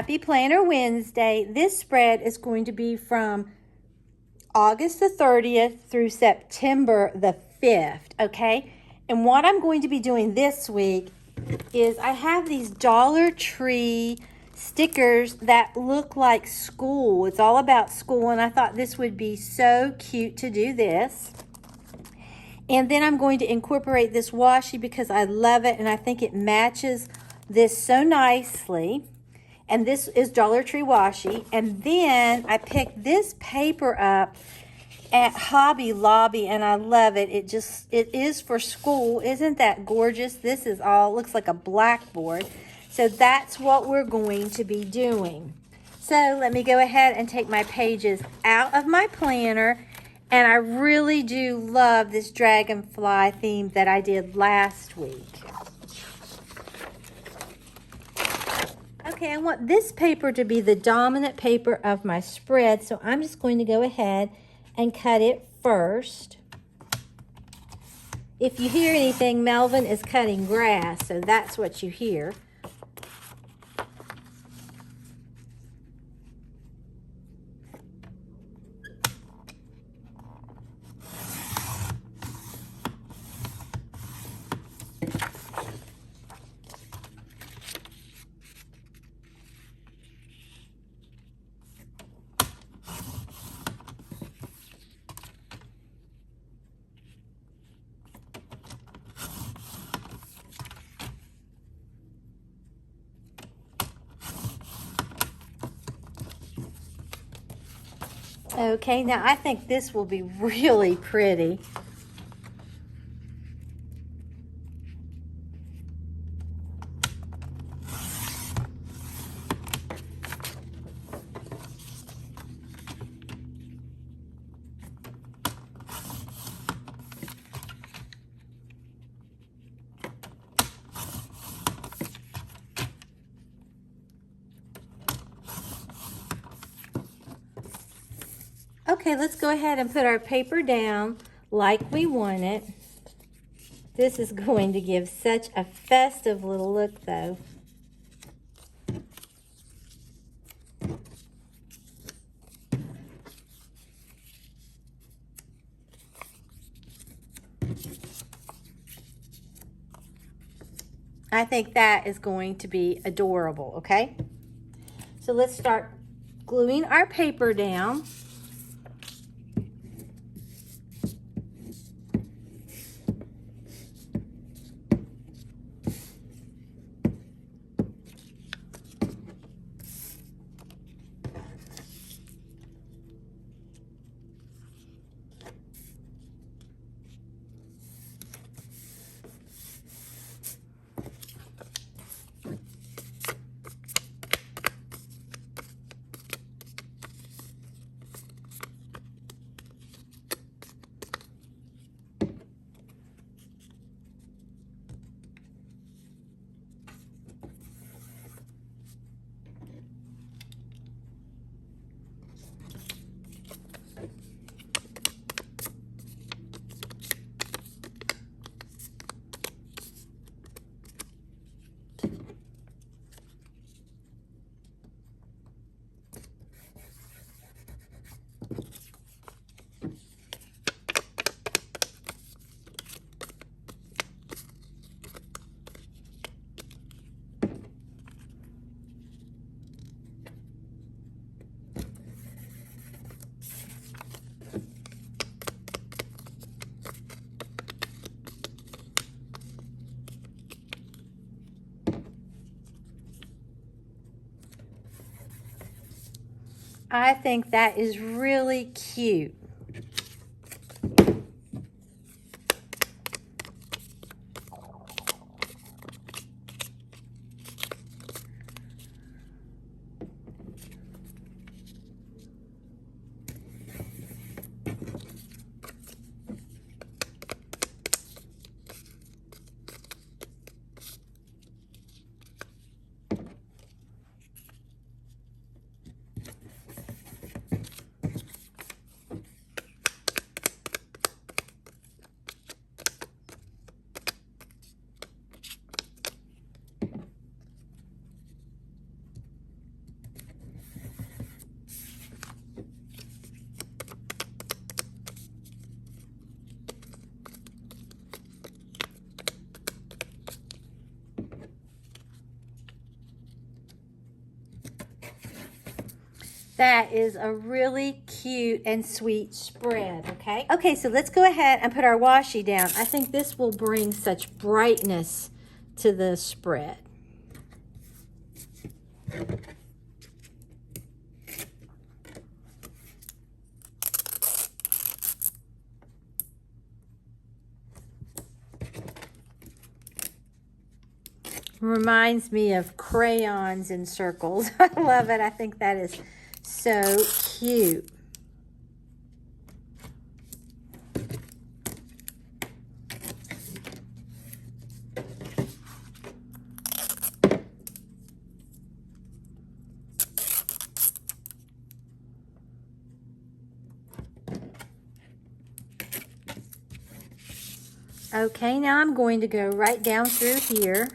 Happy Planner Wednesday. This spread is going to be from August the 30th through September the 5th, okay? And what I'm going to be doing this week is I have these Dollar Tree stickers that look like school. It's all about school, and I thought this would be so cute to do this. And then I'm going to incorporate this washi because I love it and I think it matches this so nicely. And this is Dollar Tree washi. And then I picked this paper up at Hobby Lobby and I love it. It is for school. Isn't that gorgeous? This is all, looks like a blackboard. So that's what we're going to be doing. So let me go ahead and take my pages out of my planner. And I really do love this dragonfly theme that I did last week. Okay, I want this paper to be the dominant paper of my spread, so I'm just going to go ahead and cut it first. If you hear anything, Melvin is cutting grass, so that's what you hear. Okay, now I think this will be really pretty. Okay, let's go ahead and put our paper down like we want it. This is going to give such a festive little look though. I think that is going to be adorable, okay? So let's start gluing our paper down. I think that is really cute. That is a really cute and sweet spread, okay? Okay, so let's go ahead and put our washi down. I think this will bring such brightness to the spread. Reminds me of crayons in circles. I love it. I think that is so cute. Okay, now I'm going to go right down through here.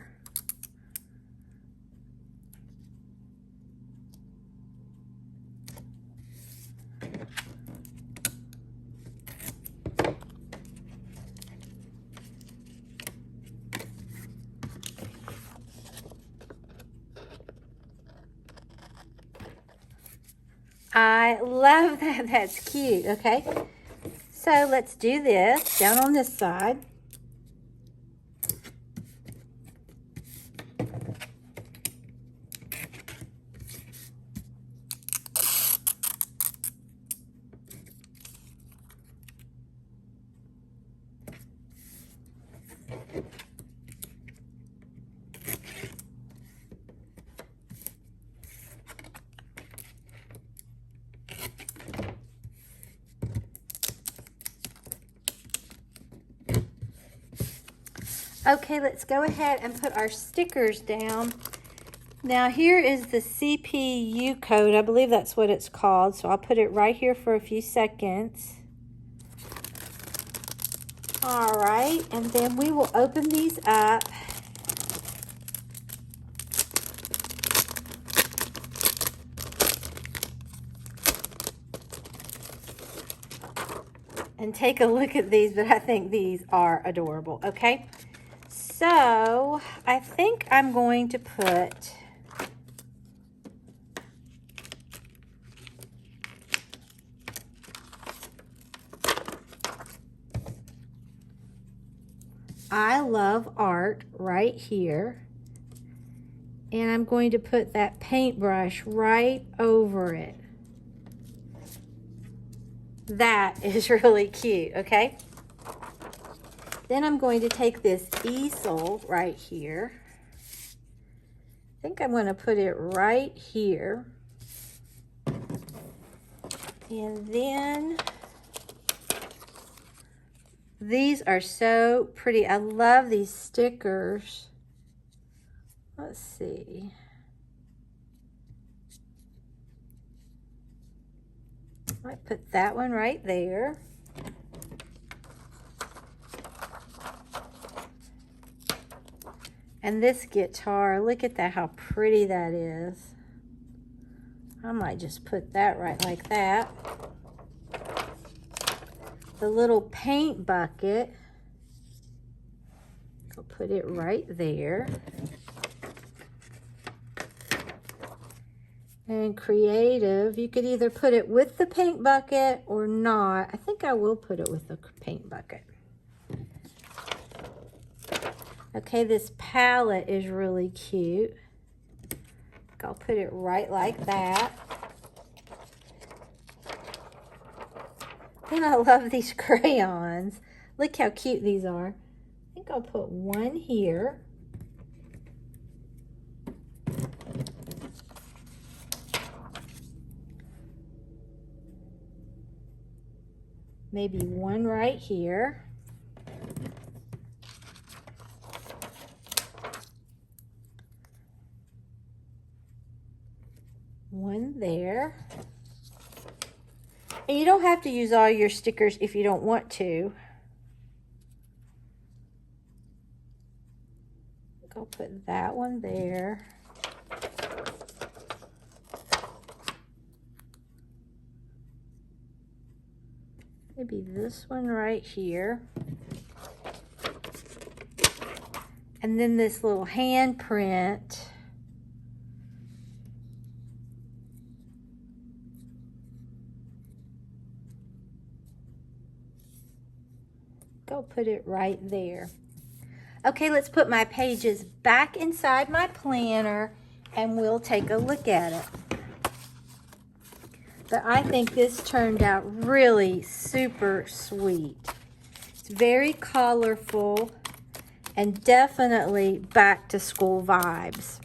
I love that. That's cute. Okay, so let's do this down on this side. Okay, let's go ahead and put our stickers down. Now here is the CPU code. I believe that's what it's called. So I'll put it right here for a few seconds. All right, and then we will open these up. And take a look at these, but I think these are adorable, okay? So I think I'm going to put I love art right here. And I'm going to put that paintbrush right over it. That is really cute, okay? Then I'm going to take this easel right here. I think I'm going to put it right here. And then these are so pretty. I love these stickers. Let's see. I might put that one right there. And this guitar, look at that, how pretty that is. I might just put that right like that. The little paint bucket, I'll put it right there. And creative, you could either put it with the paint bucket or not. I think I will put it with the paint bucket. Okay, this palette is really cute. I'll put it right like that. And I love these crayons. Look how cute these are. I think I'll put one here. Maybe one right here. One there. And you don't have to use all your stickers if you don't want to. I'll put that one there. Maybe this one right here. And then this little handprint. Go put it right there. Okay, let's put my pages back inside my planner and we'll take a look at it. But I think this turned out really super sweet. It's very colorful and definitely back to school vibes.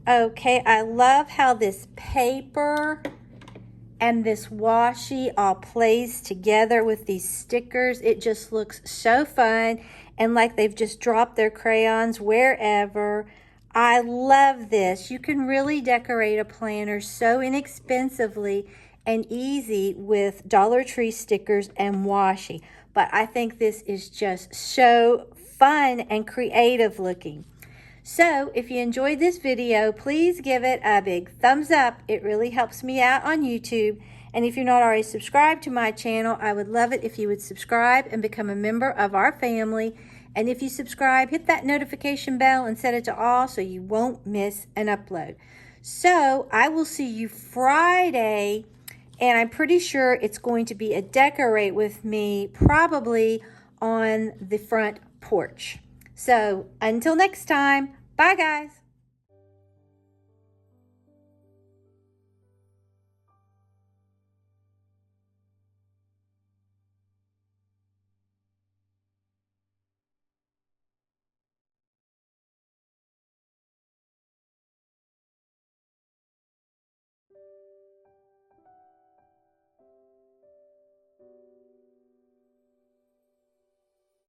Okay, I love how this paper and this washi all plays together with these stickers. It just looks so fun and like they've just dropped their crayons wherever. I love this. You can really decorate a planner so inexpensively and easy with Dollar Tree stickers and washi. But I think this is just so fun and creative looking. So if you enjoyed this video, please give it a big thumbs up. It really helps me out on YouTube. And if you're not already subscribed to my channel, I would love it if you would subscribe and become a member of our family. And if you subscribe, hit that notification bell and set it to all so you won't miss an upload. So I will see you Friday, and I'm pretty sure it's going to be a decorate with me, probably on the front porch. So until next time, bye guys.